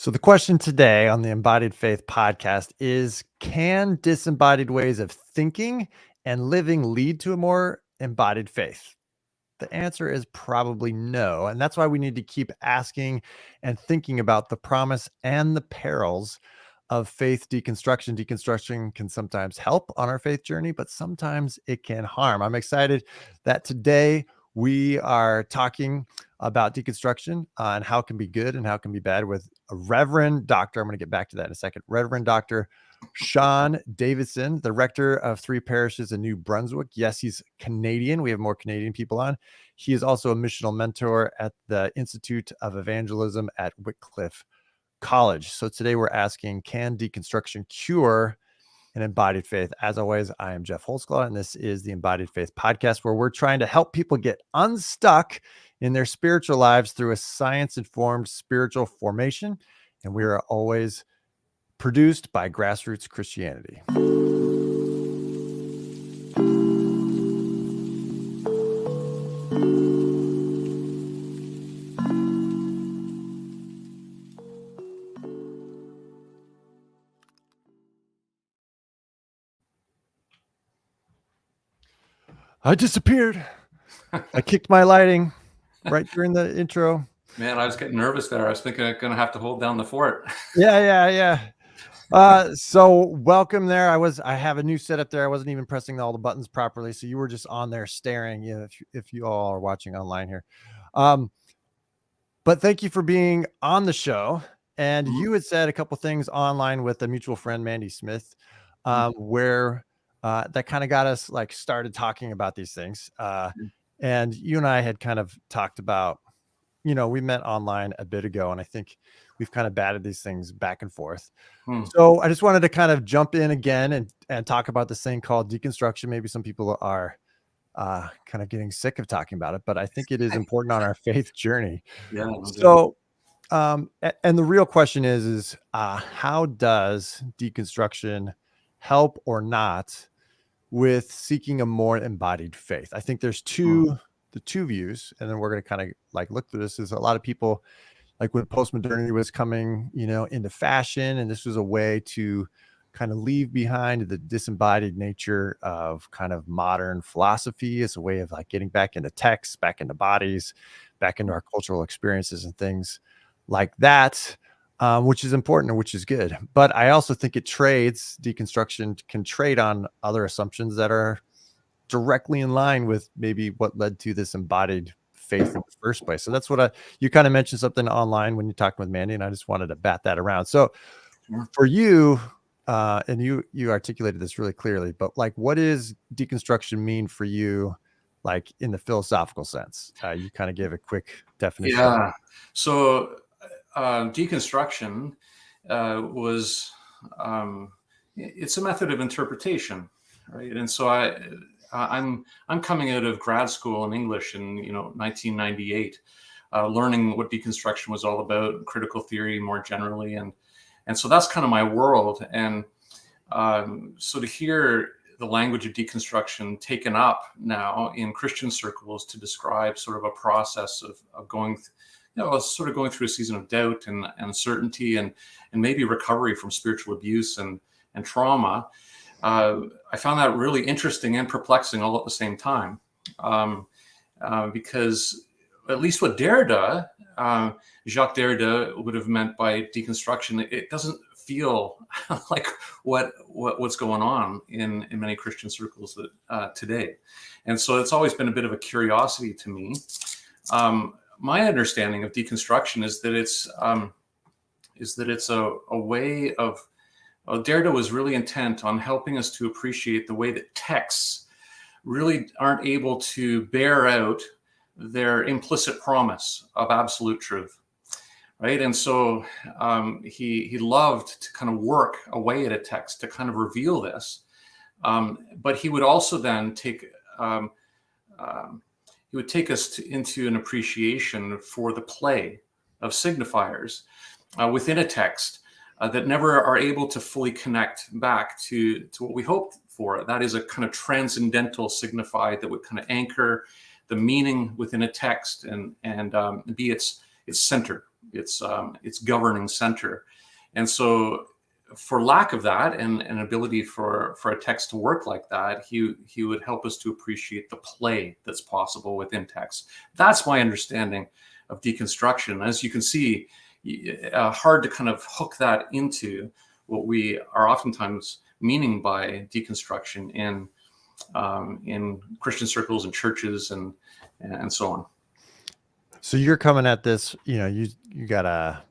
So, the question today on the Embodied Faith podcast is: can disembodied ways of thinking and living lead to a more embodied faith? The answer is probably no. And that's why we need to keep asking and thinking about the promise and the perils of faith deconstruction. Deconstruction can sometimes help on our faith journey, but sometimes it can harm. I'm excited that today we are talking about deconstruction and how it can be good and how it can be bad with a Reverend Doctor. I'm going to get back to that in a second. Reverend Doctor Sean Davidson, the rector of 3 parishes in New Brunswick. Yes, he's Canadian. We have more Canadian people on. He is also a missional mentor at the Institute of Evangelism at Wycliffe College. So today we're asking, can deconstruction cure an embodied faith? As always, I am Jeff Holzclaw, and this is the Embodied Faith podcast, where we're trying to help people get unstuck in their spiritual lives through a science-informed spiritual formation. And we are always produced by Grassroots Christianity. I disappeared. I kicked my lighting right during the intro. Man, I was getting nervous there. I was thinking I'm going to have to hold down the fort. Yeah. So welcome there. I have a new setup there. I wasn't even pressing all the buttons properly. So you were just on there staring, if you all are watching online here. But thank you for being on the show. And you had said a couple things online with a mutual friend, Mandy Smith, where that kind of got us like started talking about these things. And you and I had kind of talked about, we met online a bit ago, and I think we've kind of batted these things back and forth. So I just wanted to kind of jump in again and talk about this thing called deconstruction. Maybe some people are kind of getting sick of talking about it, but I think it is important on our faith journey. Yeah. So, and the real question is how does deconstruction help or not with seeking a more embodied faith? I think there's the two views, and then we're going to kind of like look through this. Is a lot of people, like when postmodernity was coming, into fashion, and this was a way to kind of leave behind the disembodied nature of kind of modern philosophy as a way of like getting back into texts, back into bodies, back into our cultural experiences and things like that, which is important and which is good. But I also think deconstruction can trade on other assumptions that are directly in line with maybe what led to this embodied faith in the first place. So that's what you kind of mentioned something online when you talked with Mandy, and I just wanted to bat that around. So for you, and you articulated this really clearly, but like, what does deconstruction mean for you, like in the philosophical sense? You kind of gave a quick definition. Yeah. So deconstruction was it's a method of interpretation, right? And so I'm coming out of grad school in English in 1998, learning what deconstruction was all about, critical theory more generally, and so that's kind of my world. And so to hear the language of deconstruction taken up now in Christian circles to describe sort of a process of going, sort of going through a season of doubt and uncertainty and maybe recovery from spiritual abuse and trauma, I found that really interesting and perplexing all at the same time, because at least what Derrida, Jacques Derrida, would have meant by deconstruction, it doesn't feel like what's going on in many Christian circles today. And so it's always been a bit of a curiosity to me. My understanding of deconstruction is that it's a way of, Derrida was really intent on helping us to appreciate the way that texts really aren't able to bear out their implicit promise of absolute truth, right? And so he loved to kind of work away at a text to kind of reveal this, but he would also then take us into an appreciation for the play of signifiers within a text that never are able to fully connect back to what we hoped for. That is a kind of transcendental signified that would kind of anchor the meaning within a text and be its center. its governing center. And so, for lack of that and an ability for a text to work like that, he would help us to appreciate the play that's possible within text. That's my understanding of deconstruction. As you can see, hard to kind of hook that into what we are oftentimes meaning by deconstruction in Christian circles and churches and so on. So you're coming at this, you got a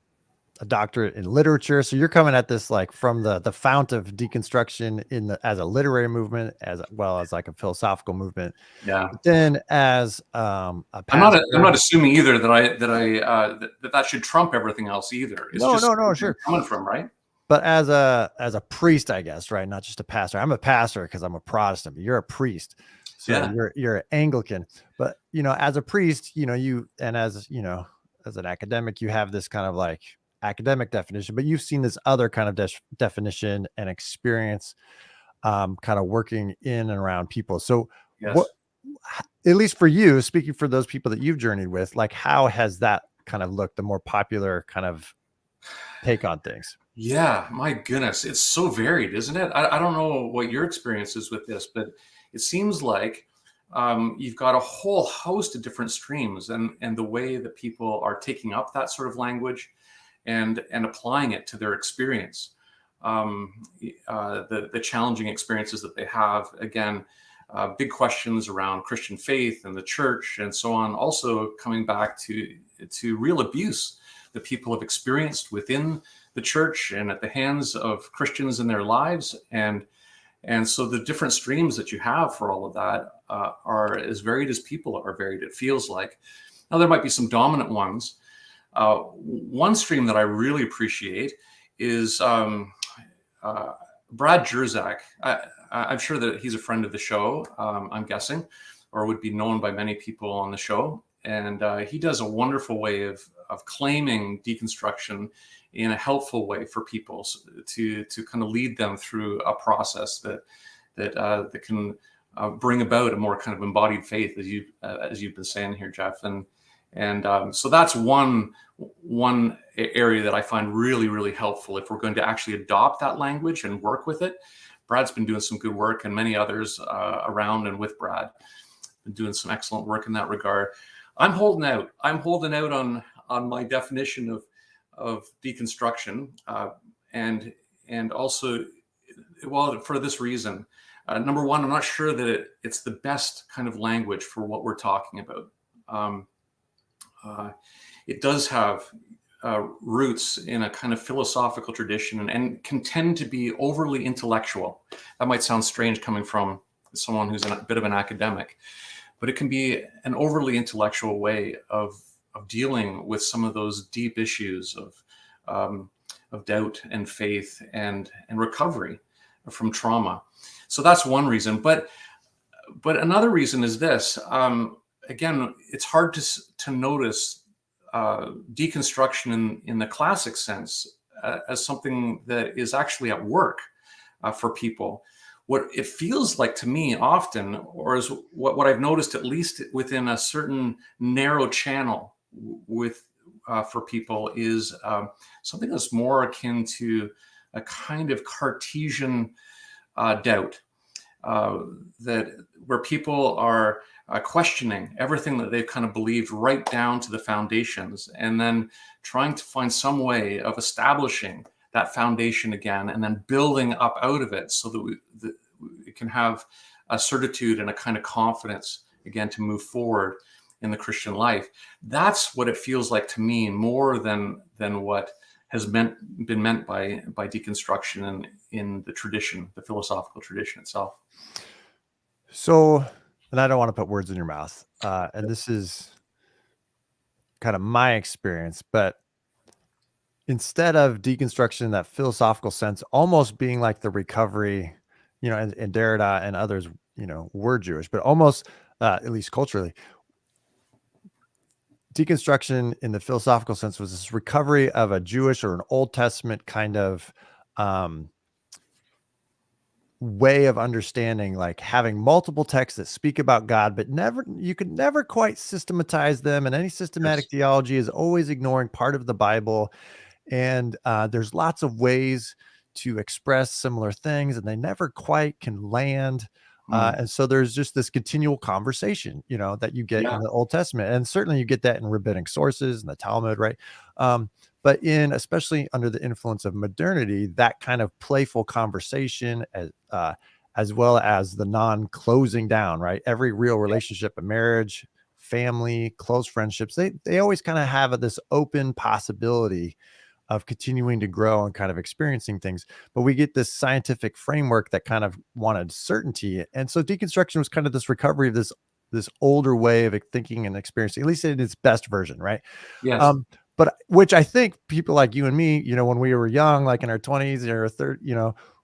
doctorate in literature. So you're coming at this like from the fount of deconstruction as a literary movement, as well as like a philosophical movement. Yeah. But then as a pastor, I'm not assuming either that should trump everything else either. It's no, sure. Coming from, right? But as a priest, I guess, right? Not just a pastor. I'm a pastor because I'm a Protestant, but you're a priest. So yeah. you're Anglican. But as a priest, as an academic, you have this kind of like academic definition, but you've seen this other kind of definition and experience kind of working in and around people. So yes. What, at least for you, speaking for those people that you've journeyed with, like how has that kind of looked, the more popular kind of take on things? Yeah, my goodness, it's so varied, isn't it? I don't know what your experience is with this, but it seems like you've got a whole host of different streams and the way that people are taking up that sort of language and applying it to their experience, the challenging experiences that they have. Again, big questions around Christian faith and the church and so on. Also coming back to real abuse that people have experienced within the church and at the hands of Christians in their lives. And so the different streams that you have for all of that are as varied as people are varied, it feels like. Now, there might be some dominant ones. One stream that I really appreciate is Brad Jerzak. I'm sure that he's a friend of the show, I'm guessing, or would be known by many people on the show. And he does a wonderful way of claiming deconstruction in a helpful way for people to kind of lead them through a process that can bring about a more kind of embodied faith, as you've been saying here, Jeff. And so that's one area that I find really, really helpful if we're going to actually adopt that language and work with it. Brad's been doing some good work, and many others around and with Brad been doing some excellent work in that regard. I'm holding out on my definition of deconstruction, and also, well, for this reason. Number one, I'm not sure that it's the best kind of language for what we're talking about. It does have roots in a kind of philosophical tradition and can tend to be overly intellectual. That might sound strange coming from someone who's a bit of an academic, but it can be an overly intellectual way of dealing with some of those deep issues of doubt and faith and recovery from trauma. So that's one reason. But another reason is this. Again, it's hard to notice deconstruction in the classic sense as something that is actually at work for people. What it feels like to me often, or is what I've noticed, at least within a certain narrow channel for people, is something that's more akin to a kind of Cartesian doubt, that where people are questioning everything that they've kind of believed right down to the foundations, and then trying to find some way of establishing that foundation again, and then building up out of it so that we can have a certitude and a kind of confidence again to move forward in the Christian life. That's what it feels like to me, more than what has been meant by deconstruction in the tradition, the philosophical tradition itself. So, and I don't want to put words in your mouth, and this is kind of my experience, but instead of deconstruction in that philosophical sense, almost being like the recovery, and Derrida and others, were Jewish, but almost, at least culturally, deconstruction in the philosophical sense was this recovery of a Jewish or an Old Testament kind of way of understanding, like having multiple texts that speak about God, but you could never quite systematize them. And any systematic Yes. theology is always ignoring part of the Bible. And there's lots of ways to express similar things, and they never quite can land. Mm. And so there's just this continual conversation, that you get Yeah. in the Old Testament, and certainly you get that in rabbinic sources and the Talmud, right? But especially under the influence of modernity, that kind of playful conversation, as well as the non-closing down, right? Every real relationship, a marriage, family, close friendships, they always kind of have this open possibility of continuing to grow and kind of experiencing things. But we get this scientific framework that kind of wanted certainty. And so deconstruction was kind of this recovery of this older way of thinking and experiencing, at least in its best version, right? Yes. Um, but which I think people like you and me, when we were young, like in our 20s or 30,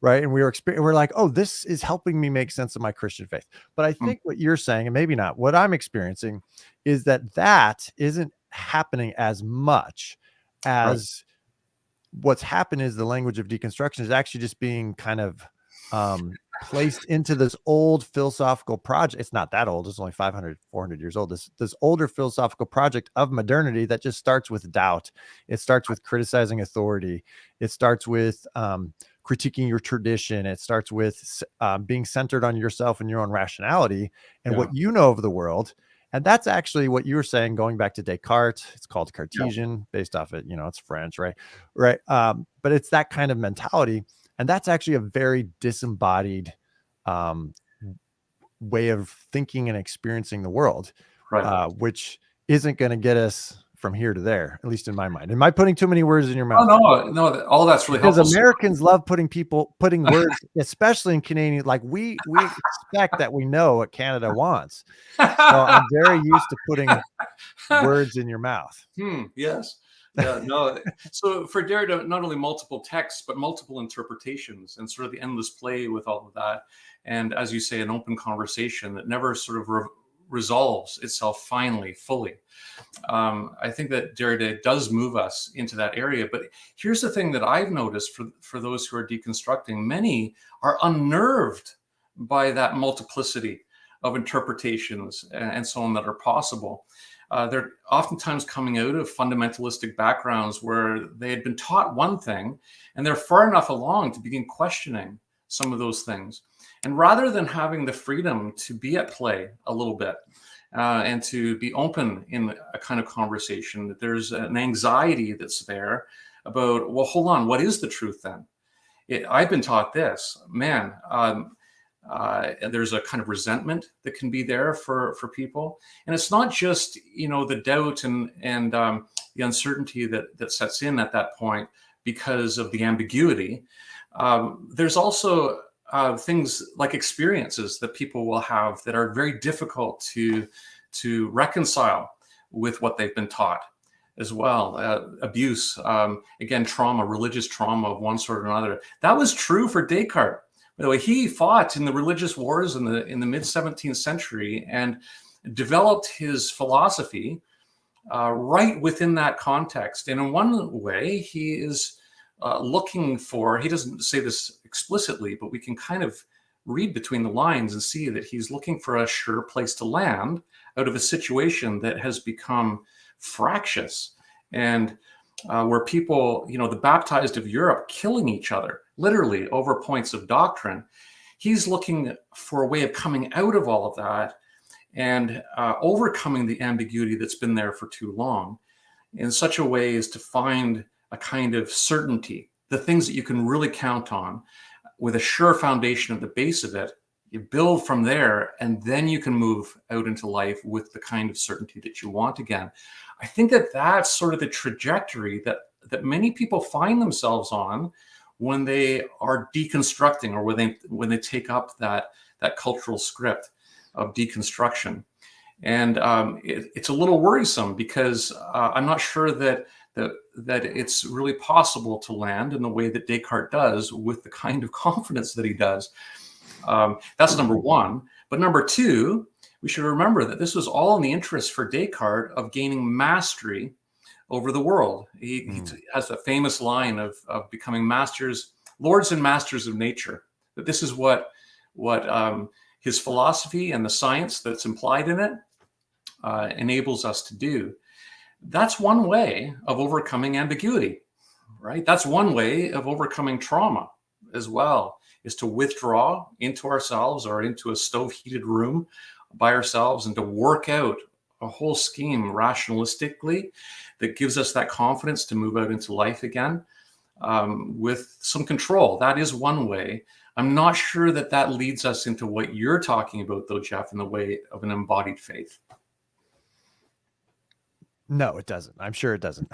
right, and we're like, oh, this is helping me make sense of my Christian faith. But I Mm. think what you're saying, and maybe not, what I'm experiencing is that isn't happening as much Right. as what's happened. Is the language of deconstruction is actually just being kind of placed into this old philosophical project. It's not that old. It's only 500, 400 years old. This older philosophical project of modernity that just starts with doubt. It starts with criticizing authority. It starts with critiquing your tradition. It starts with being centered on yourself and your own rationality and Yeah. what you know of the world. And that's actually what you were saying, going back to Descartes. It's called Yeah. Cartesian, based off it. It's French, right? Right. But it's that kind of mentality. And that's actually a very disembodied um, way of thinking and experiencing the world, Right. which isn't going to get us from here to there, at least in my mind. Am I putting too many words in your Oh mouth? no, no. All that's really Because helpful. So, Americans love putting words, especially in Canadian. Like we expect that we know what Canada wants. So I'm very used to putting words in your mouth. Yes. Yeah. No. So for Derrida, not only multiple texts, but multiple interpretations, and sort of the endless play with all of that, and as you say, an open conversation that never sort of resolves itself finally, fully. I think that Derrida does move us into that area. But here's the thing that I've noticed for those who are deconstructing: many are unnerved by that multiplicity of interpretations and so on that are possible. They're oftentimes coming out of fundamentalistic backgrounds where they had been taught one thing, and they're far enough along to begin questioning some of those things. And rather than having the freedom to be at play a little bit, and to be open in a kind of conversation, there's an anxiety that's there about, well, hold on, what is the truth then? I've been taught this, man. And there's a kind of resentment that can be there for people, and it's not just the doubt and the uncertainty that sets in at that point because of the ambiguity. There's also things like experiences that people will have that are very difficult to reconcile with what they've been taught as well. Abuse, again, trauma, religious trauma of one sort or another. That was true for Descartes. By the way, he fought in the religious wars in the mid 17th century and developed his philosophy right within that context. And in one way, he is looking for, he doesn't say this explicitly, but we can kind of read between the lines and see that he's looking for a sure place to land out of a situation that has become fractious, and where people, the baptized of Europe, killing each other literally over points of doctrine. He's looking for a way of coming out of all of that and overcoming the ambiguity that's been there for too long in such a way as to find a kind of certainty, the things that you can really count on with a sure foundation at the base of it. You build from there, and then you can move out into life with the kind of certainty that you want again. I think that that's sort of the trajectory that many people find themselves on when they are deconstructing, or when they take up that cultural script of deconstruction. And it's a little worrisome because I'm not sure that it's really possible to land in the way that Descartes does with the kind of confidence that he does. That's number one. But number two, we should remember that this was all in the interest for Descartes of gaining mastery over the world. He has a famous line of becoming lords and masters of nature. that this is what his philosophy and the science that's implied in it enables us to do. That's one way of overcoming ambiguity, right? That's one way of overcoming trauma as well, is to withdraw into ourselves or into a stove-heated room by ourselves and to work out a whole scheme rationalistically that gives us that confidence to move out into life again with some control. That is one way. I'm not sure that that leads us into what you're talking about, though, Jeff, in the way of an embodied faith. No, it doesn't. I'm sure it doesn't.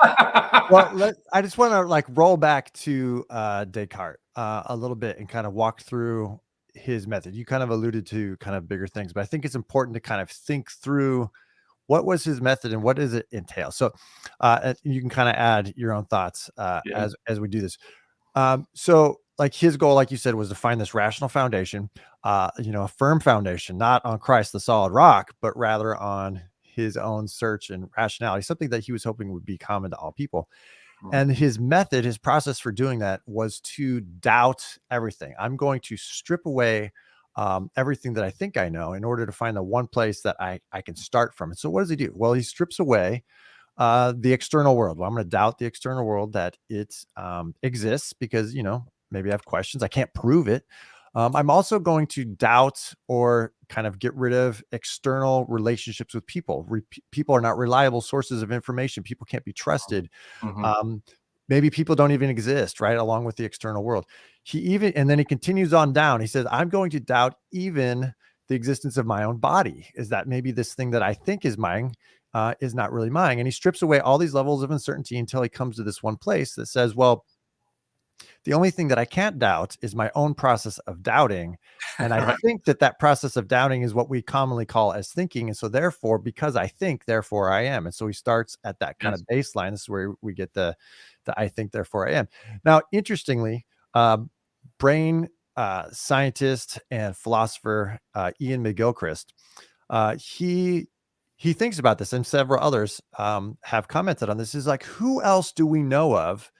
Well, I just want to like roll back to Descartes a little bit and kind of walk through his method. You kind of alluded to kind of bigger things, but I think it's important to kind of think through what was his method and what does it entail. So you can kind of add your own thoughts as we do this. So like his goal, like you said, was to find this rational foundation, a firm foundation, not on Christ, the solid rock, but rather on his own search and rationality, something that he was hoping would be common to all people. And his method, his process for doing that was to doubt everything. I'm going to strip away everything that I think I know in order to find the one place that I can start from. And so what does he do? Well, he strips away the external world. Well, I'm going to doubt the external world, that it exists because, maybe I have questions. I can't prove it. I'm also going to doubt or kind of get rid of external relationships with people. People are not reliable sources of information. People can't be trusted. Maybe people don't even exist, right? Along with the external world. And then he continues on down. He says, I'm going to doubt even the existence of my own body. Is that maybe this thing that I think is mine is not really mine? And he strips away all these levels of uncertainty until he comes to this one place that says, well, the only thing that I can't doubt is my own process of doubting. And I think that process of doubting is what we commonly call as thinking. And so therefore, because I think, therefore I am. And so he starts at that kind of baseline. This is where we get the I think, therefore I am. Now, interestingly, brain scientist and philosopher Ian McGilchrist, he thinks about this, and several others have commented on this. Is like, who else do we know of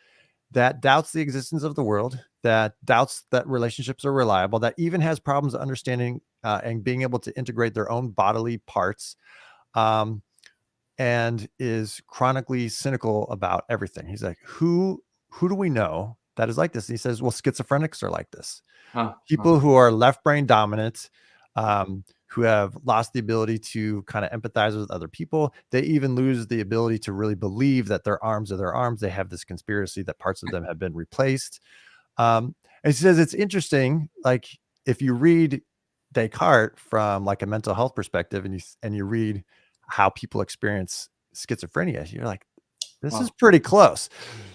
that doubts the existence of the world, that doubts that relationships are reliable, that even has problems understanding and being able to integrate their own bodily parts, and is chronically cynical about everything? He's like, who do we know that is like this? And he says, well, schizophrenics are like this. People who are left brain dominant, who have lost the ability to kind of empathize with other people. They even lose the ability to really believe that their arms are their arms. They have this conspiracy that parts of them have been replaced. And he says it's interesting, like if you read Descartes from like a mental health perspective, and you read how people experience schizophrenia, you're like, this is pretty close.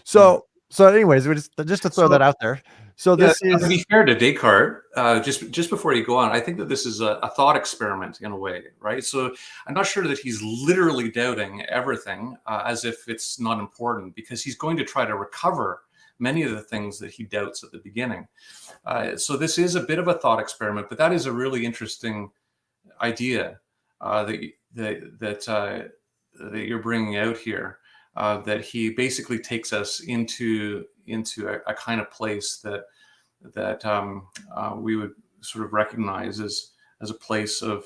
So anyways, just to throw that out there. So this is, to be fair to Descartes, just before you go on, I think that this is a thought experiment in a way, right? So I'm not sure that he's literally doubting everything as if it's not important, because he's going to try to recover many of the things that he doubts at the beginning. So this is a bit of a thought experiment, but that is a really interesting idea that you're bringing out here. That he basically takes us into a kind of place that we would sort of recognize as a place of,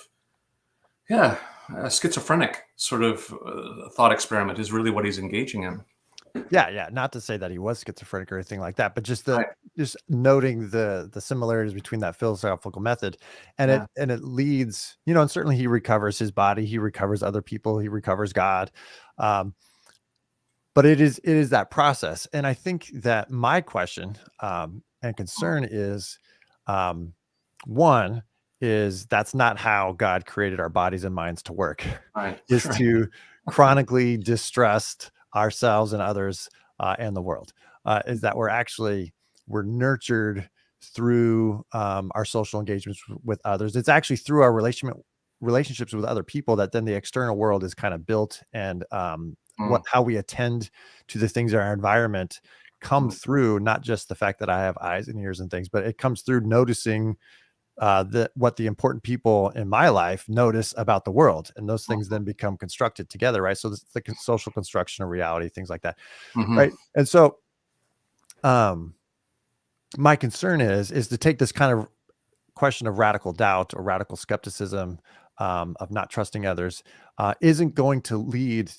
a schizophrenic sort of thought experiment is really what he's engaging in. Yeah. Not to say that he was schizophrenic or anything like that, but just just noting the similarities between that philosophical method, and it leads, and certainly he recovers his body, he recovers other people, he recovers God. But it is that process. And I think that my question and concern is, one is that's not how God created our bodies and minds to work, is to chronically distrust ourselves and others and the world. Is that we're nurtured through our social engagements with others. It's actually through our relationships with other people that then the external world is kind of built, and how we attend to the things in our environment come through, not just the fact that I have eyes and ears and things, but it comes through noticing what the important people in my life notice about the world, and those things then become constructed together, right? So it's the social construction of reality, things like that, right? And so my concern is to take this kind of question of radical doubt or radical skepticism, of not trusting others, isn't going to lead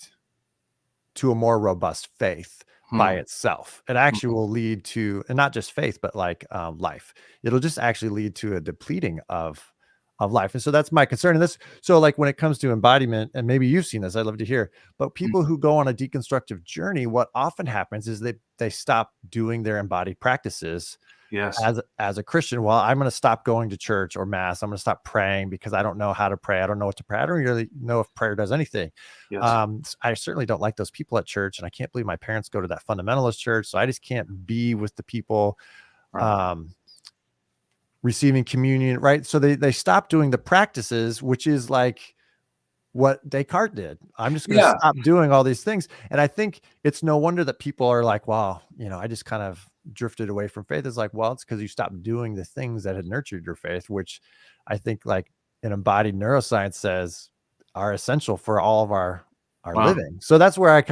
to a more robust faith by Hmm. itself. It actually will lead to, and not just faith, but like life. It'll just actually lead to a depleting of life. And so that's my concern. And this, so like when it comes to embodiment, and maybe you've seen this, I'd love to hear, but people who go on a deconstructive journey, what often happens is they stop doing their embodied practices Yes. as a Christian. Well, I'm going to stop going to church or mass. I'm going to stop praying because I don't know how to pray. I don't know what to pray. I don't really know if prayer does anything. Yes. I certainly don't like those people at church, and I can't believe my parents go to that fundamentalist church. So I just can't be with the people Right. um, receiving communion, right? So they stop doing the practices, which is like what Descartes did. I'm just going to Yeah. stop doing all these things. And I think it's no wonder that people are like, wow, I just kind of drifted away from faith. It's like, well, it's because you stopped doing the things that had nurtured your faith, which I think like an embodied neuroscience says are essential for all of our Wow. living. So that's where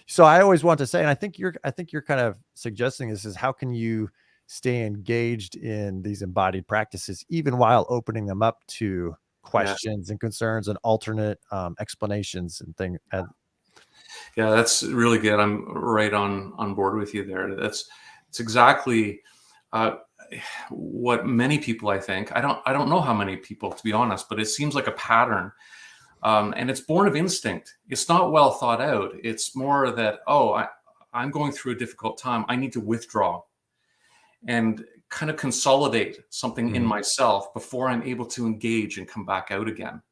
so I always want to say, and I think you're kind of suggesting this is how can you stay engaged in these embodied practices, even while opening them up to Yes. questions and concerns and alternate explanations and things. Yeah, that's really good. I'm right on board with you there. It's exactly uh, what many people, I think. I don't know how many people, to be honest, but it seems like a pattern. And it's born of instinct. It's not well thought out. It's more that, I'm going through a difficult time. I need to withdraw and kind of consolidate something in Mhm. myself before I'm able to engage and come back out again.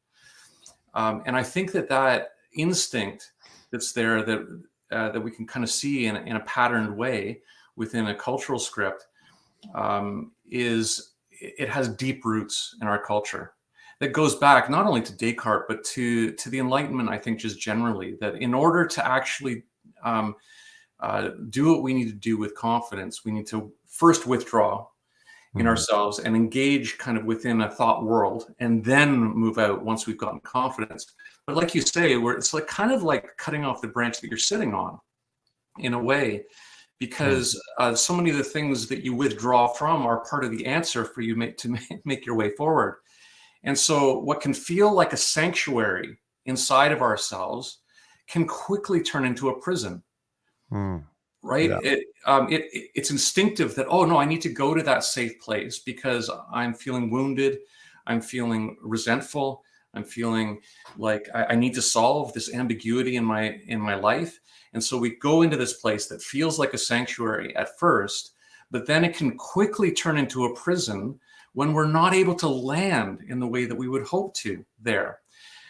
And I think that instinct that's there, that we can kind of see in a patterned way within a cultural script, is it has deep roots in our culture that goes back not only to Descartes but to the Enlightenment. I think just generally that in order to actually do what we need to do with confidence, we need to first withdraw in Mhm. ourselves and engage kind of within a thought world, and then move out once we've gotten confidence. But like you say, where it's like kind of like cutting off the branch that you're sitting on in a way, Mhm. because so many of the things that you withdraw from are part of the answer for you to make your way forward. And so what can feel like a sanctuary inside of ourselves can quickly turn into a prison, Mm. right? Yeah. It's instinctive that, oh no, I need to go to that safe place because I'm feeling wounded, I'm feeling resentful, I'm feeling like I need to solve this ambiguity in my life. And so we go into this place that feels like a sanctuary at first, but then it can quickly turn into a prison when we're not able to land in the way that we would hope to there.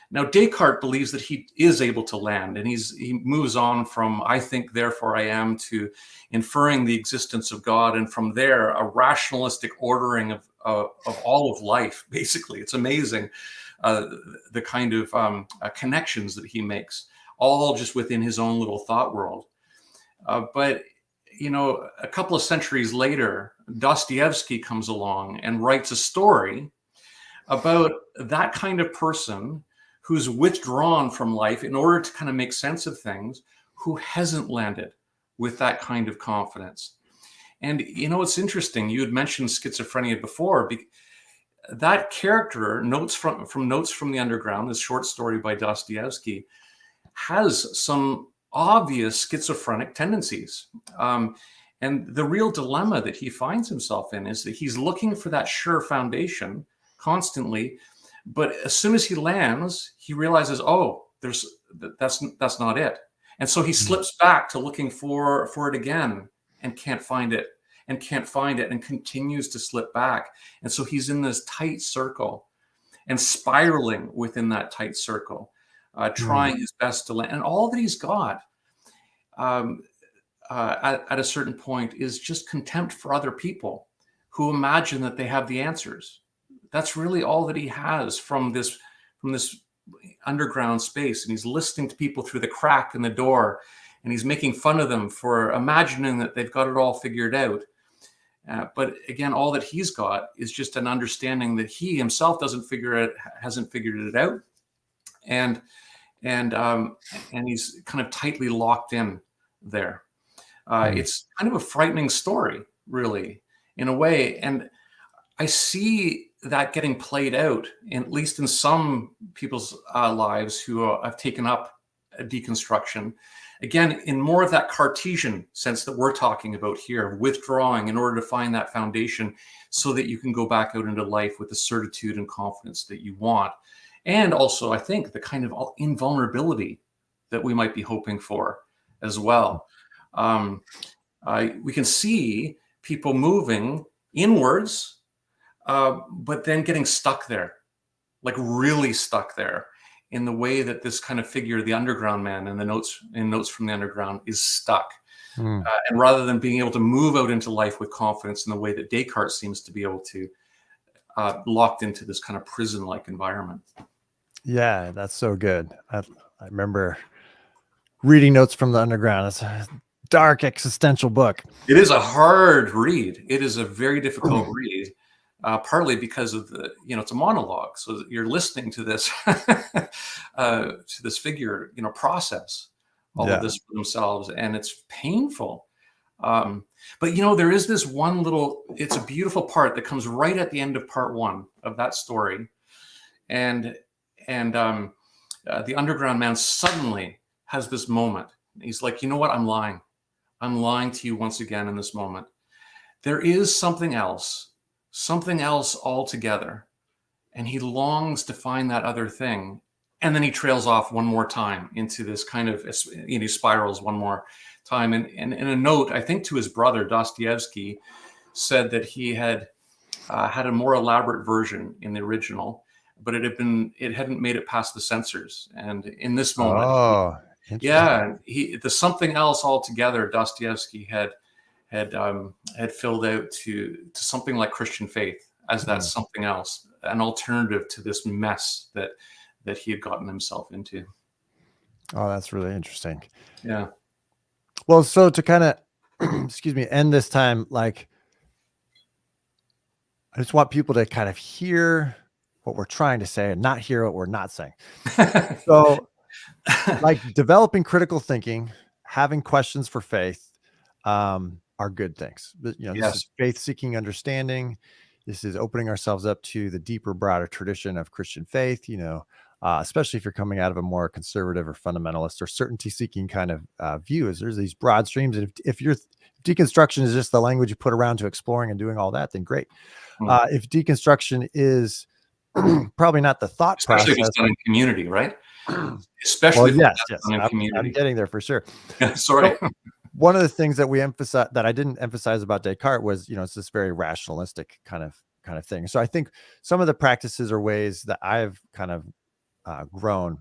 Now, Descartes believes that he is able to land, and he moves on from "I think, therefore I am" to inferring the existence of God, and from there, a rationalistic ordering of all of life. Basically, it's amazing uh, the kind of connections that he makes, all just within his own little thought world. But a couple of centuries later, Dostoevsky comes along and writes a story about that kind of person who's withdrawn from life in order to kind of make sense of things, who hasn't landed with that kind of confidence. And it's interesting. You had mentioned schizophrenia before. That character, notes from Notes from the Underground, this short story by Dostoevsky, has some obvious schizophrenic tendencies. And the real dilemma that he finds himself in is that he's looking for that sure foundation constantly, but as soon as he lands, he realizes, oh, that's not it, and so he Mm. slips back to looking for it again, and can't find it, and continues to slip back, and so he's in this tight circle and spiraling within that tight circle, Mm. trying his best to land, and all that he's got. Um, at a certain point is just contempt for other people who imagine that they have the answers. That's really all that he has from this underground space, and he's listening to people through the crack in the door, and he's making fun of them for imagining that they've got it all figured out. But again, all that he's got is just an understanding that he himself hasn't figured it out, and and he's kind of tightly locked in there. Mm. It's kind of a frightening story, really. in a way. And I see that getting played out, at least in some people's lives who have taken up a deconstruction. Again, in more of that Cartesian sense that we're talking about here, withdrawing in order to find that foundation so that you can go back out into life with the certitude and confidence that you want. And also, I think, the kind of invulnerability that we might be hoping for as well. We can see people moving inwards, but then getting stuck there, like really stuck there, in the way that this kind of figure, the underground man, in Notes from the Underground, is stuck. And rather than being able to move out into life with confidence in the way that Descartes seems to be able to, locked into this kind of prison-like environment. Yeah, that's so good. I remember reading Notes from the Underground. It's a dark existential book. It is a hard read. It is a very difficult read. Partly because of it's a monologue, so you're listening to this to this figure, process all of this for themselves, and it's painful. But there is this one it's a beautiful part that comes right at the end of part one of that story, and the underground man suddenly has this moment. He's like, you know what? I'm lying to you once again in this moment. There is something else altogether, and he longs to find that other thing, and then he trails off one more time into this kind of, he spirals one more time. And in a note, I think, to his brother Dostoevsky, said that he had had a more elaborate version in the original, but it hadn't made it past the censors. And in this moment, the something else altogether, Dostoevsky had filled out to something like Christian faith as that something else, an alternative to this mess that he had gotten himself into. Oh, that's really interesting. Yeah. Well, so to kind of, end this time, like, I just want people to kind of hear what we're trying to say and not hear what we're not saying. So, like, developing critical thinking, having questions for faith, are good things. This is faith-seeking understanding. This is opening ourselves up to the deeper, broader tradition of Christian faith, especially if you're coming out of a more conservative or fundamentalist or certainty-seeking kind of view. As there's these broad streams. And if your deconstruction is just the language you put around to exploring and doing all that, then great. If deconstruction is probably not the thought especially process. If it's done in community, right? Especially yes. Done in community. I'm getting there for sure. Sorry. So, one of the things that we emphasize, that I didn't emphasize about Descartes, was, it's this very rationalistic kind of thing. So I think some of the practices or ways that I've kind of grown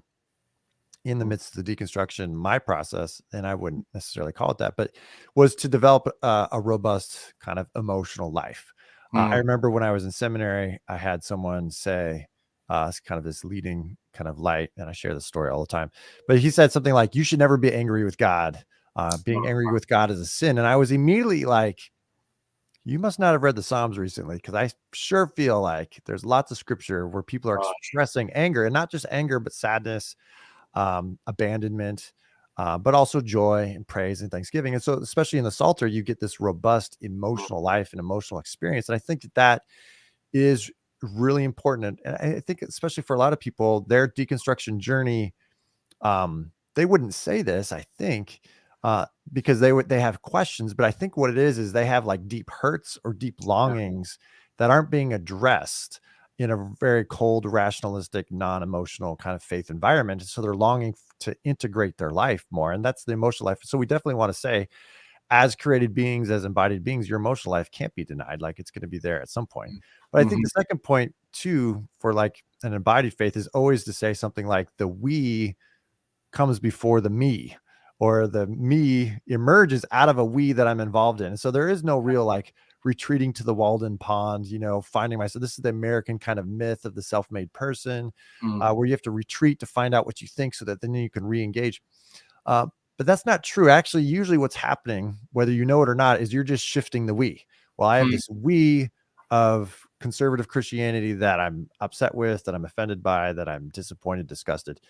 in the midst of the deconstruction, my process, and I wouldn't necessarily call it that, but was to develop a robust kind of emotional life. I remember when I was in seminary, I had someone say, it's kind of this leading kind of light, and I share this story all the time, but he said something like, you should never be angry with God. Being angry with God is a sin. And I was immediately like, you must not have read the Psalms recently, because I sure feel like there's lots of scripture where people are expressing anger, and not just anger, but sadness, abandonment, but also joy and praise and thanksgiving. And so, especially in the Psalter, you get this robust emotional life and emotional experience. And I think that is really important. And I think, especially for a lot of people, their deconstruction journey, they wouldn't say this, I think, because they have questions, but I think what it is they have like deep hurts or deep longings that aren't being addressed in a very cold, rationalistic, non-emotional kind of faith environment. And so they're longing to integrate their life more. And that's the emotional life. So we definitely want to say, as created beings, as embodied beings, your emotional life can't be denied. Like, it's going to be there at some point. But I think the second point too, for like an embodied faith, is always to say something like, the we comes before the me, or the me emerges out of a we that I'm involved in. And so there is no real like retreating to the Walden Pond, finding myself. This is the American kind of myth of the self-made person, where you have to retreat to find out what you think so that then you can re-engage. But that's not true. Actually, usually what's happening, whether you know it or not, is you're just shifting the we. Well, I have this we of conservative Christianity that I'm upset with, that I'm offended by, that I'm disappointed, disgusted.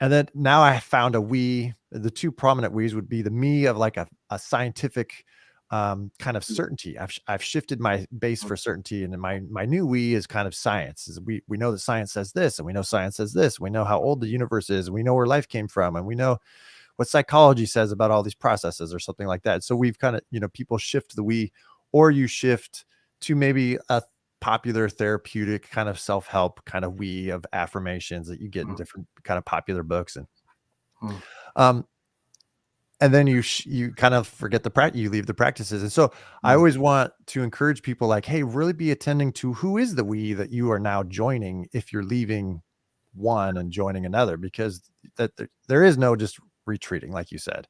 And then now I found a we. The two prominent we's would be the me of like a scientific, kind of certainty. I've shifted my base for certainty, and my new we is kind of science. Is we know that science says this, and we know science says this. We know how old the universe is, and we know where life came from, and we know what psychology says about all these processes, or something like that. So we've kind of, people shift the we, or you shift to maybe a popular therapeutic kind of self-help kind of we of affirmations that you get in different kind of popular books. Um, and then you kind of forget the practice, you leave the practices. And so I always want to encourage people like, hey, really be attending to who is the we that you are now joining if you're leaving one and joining another, because that there is no just retreating, like you said.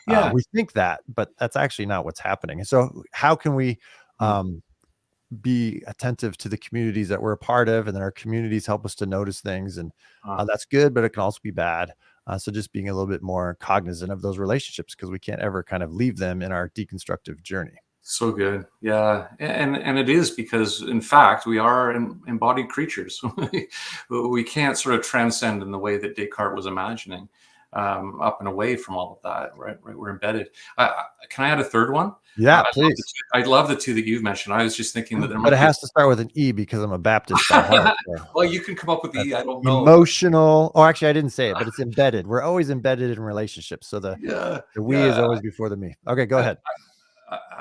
Yeah. We think that, but that's actually not what's happening. And so how can we be attentive to the communities that we're a part of, and then our communities help us to notice things, and that's good, but it can also be bad. So just being a little bit more cognizant of those relationships, because we can't ever kind of leave them in our deconstructive journey. So good. Yeah. And it is, because in fact, we are embodied creatures. We can't sort of transcend in the way that Descartes was imagining, up and away from all of that, right? We're embedded. Can I add a third one? Yeah, please. I love the two that you've mentioned. I was just thinking that there might But it be has to start with an E, because I'm a Baptist by heart. So. Well, you can come up with the E. I don't know. Emotional. Oh, actually, I didn't say it, but it's embedded. We're always embedded in relationships. So the we is always before the me. Okay, go ahead.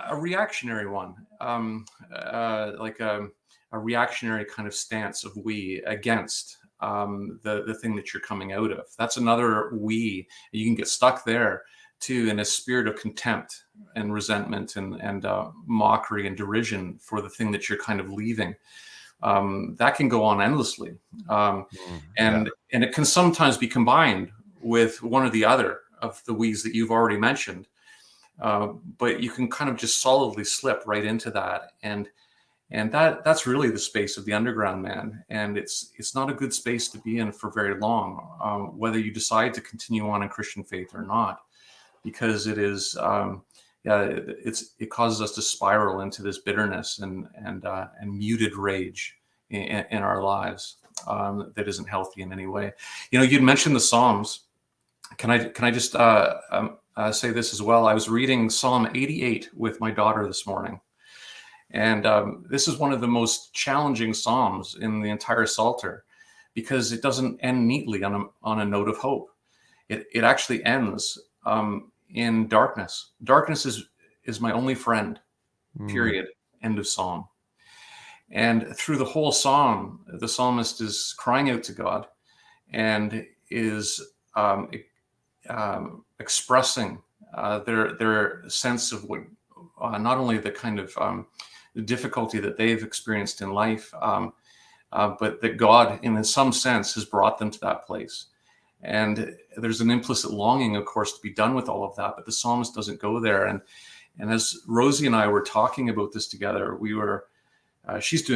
A reactionary one, like a reactionary kind of stance of we against the thing that you're coming out of. That's another we. You can get stuck there too, in a spirit of contempt and resentment and mockery and derision for the thing that you're kind of leaving. That can go on endlessly, and it can sometimes be combined with one or the other of the we's that you've already mentioned. But you can kind of just solidly slip right into that, and that's really the space of the underground man, and it's not a good space to be in for very long, whether you decide to continue on in Christian faith or not, because it is it causes us to spiral into this bitterness and muted rage in our lives, that isn't healthy in any way. You'd mentioned the Psalms. Can I just say this as well? I was reading Psalm 88 with my daughter this morning, and this is one of the most challenging Psalms in the entire Psalter, because it doesn't end neatly on a note of hope. It actually ends in darkness. Darkness is my only friend. Period. End of Psalm. And through the whole psalm, the psalmist is crying out to God and is expressing their sense of what, not only the kind of the difficulty that they've experienced in life, but that God, in some sense, has brought them to that place. And there's an implicit longing, of course, to be done with all of that, but the psalmist doesn't go there. And as Rosie and I were talking about this together, we were, she's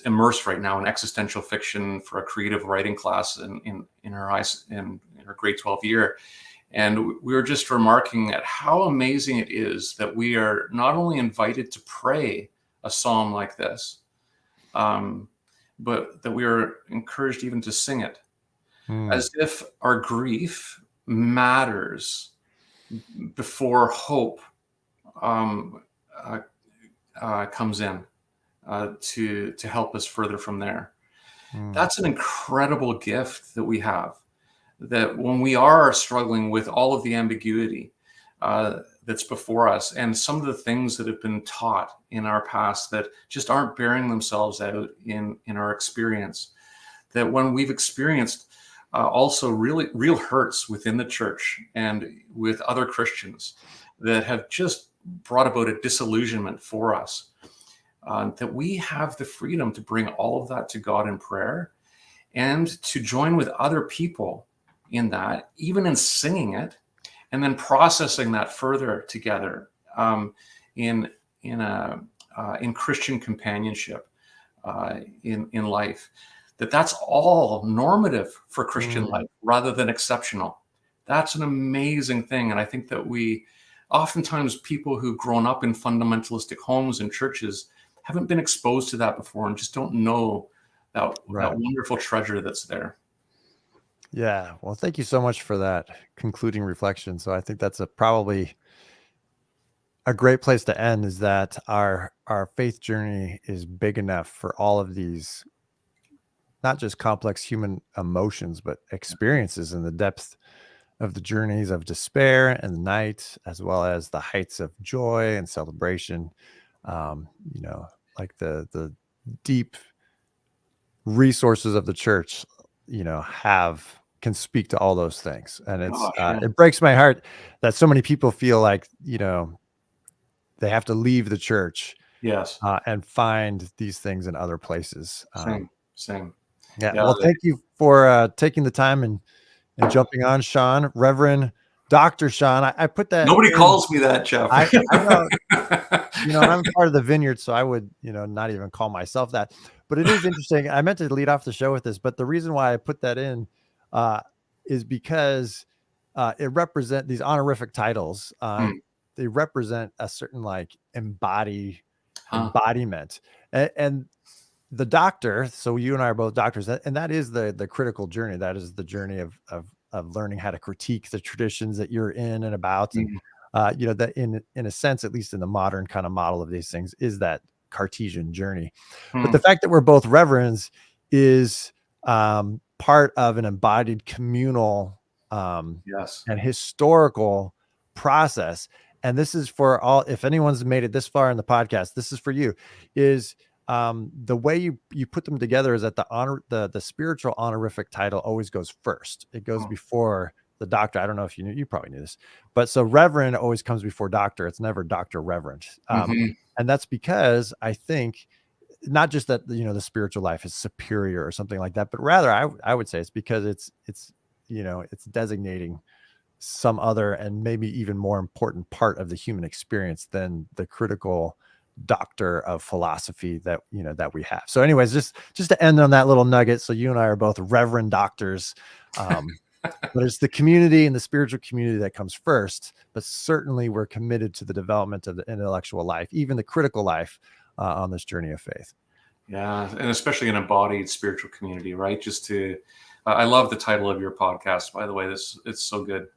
immersed right now in existential fiction for a creative writing class in her grade 12 year. And we were just remarking at how amazing it is that we are not only invited to pray a psalm like this, but that we are encouraged even to sing it, as if our grief matters before hope comes in to help us further from there. That's an incredible gift that we have, that when we are struggling with all of the ambiguity that's before us, and some of the things that have been taught in our past that just aren't bearing themselves out in our experience, that when we've experienced also real hurts within the church and with other Christians that have just brought about a disillusionment for us, that we have the freedom to bring all of that to God in prayer and to join with other people in that, even in singing it, and then processing that further together in Christian companionship in life. That's all normative for Christian life rather than exceptional. That's an amazing thing. And I think that oftentimes people who've grown up in fundamentalistic homes and churches haven't been exposed to that before and just don't know that wonderful treasure that's there. Yeah. Well, thank you so much for that concluding reflection. So I think that's probably a great place to end is that our faith journey is big enough for all of these, not just complex human emotions, but experiences in the depth of the journeys of despair and the night, as well as the heights of joy and celebration. You know, like the deep resources of the church, you know, can speak to all those things. And Gosh, yeah. it breaks my heart that so many people feel like, you know, they have to leave the church Yes. and find these things in other places. Same. Yeah. Yeah. Well, thank you for taking the time and jumping on, Sean, Reverend Dr. Sean. I put that Nobody in. calls me that, Jeff. I know, you know, and I'm part of the vineyard, so I would, you know, not even call myself that. But it is interesting. I meant to lead off the show with this, but the reason why I put that in uh, is because it represent these honorific titles. Hmm. They represent a certain like Huh. embodiment, and the doctor. So you and I are both doctors, and that is the critical journey. That is the journey of learning how to critique the traditions that you're in and about, and Mhm. you know, that in a sense, at least in the modern kind of model of these things, is that Cartesian journey. But Hmm. the fact that we're both reverends is part of an embodied communal Yes. and historical process. And this is for all, if anyone's made it this far in the podcast, this is for you, is the way you put them together is that the spiritual honorific title always goes first. It goes Hmm. before the doctor. I don't know if you knew, you probably knew this, but so reverend always comes before doctor. It's never Dr. Reverend. Mhm. And that's because I think not just that, you know, the spiritual life is superior or something like that, but rather I would say it's because it's, you know, it's designating some other and maybe even more important part of the human experience than the critical doctor of philosophy that, you know, that we have. So anyways, just to end on that little nugget, so you and I are both reverend doctors, but it's the community and the spiritual community that comes first, but certainly we're committed to the development of the intellectual life, even the critical life, on this journey of faith. Yeah, and especially an embodied spiritual community, right? Just to, I love the title of your podcast, by the way. It's so good.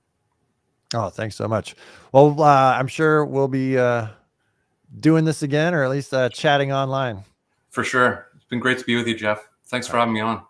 Oh, thanks so much. Well, I'm sure we'll be doing this again, or at least chatting online. For sure. It's been great to be with you, Jeff. Thanks All for right. having me on.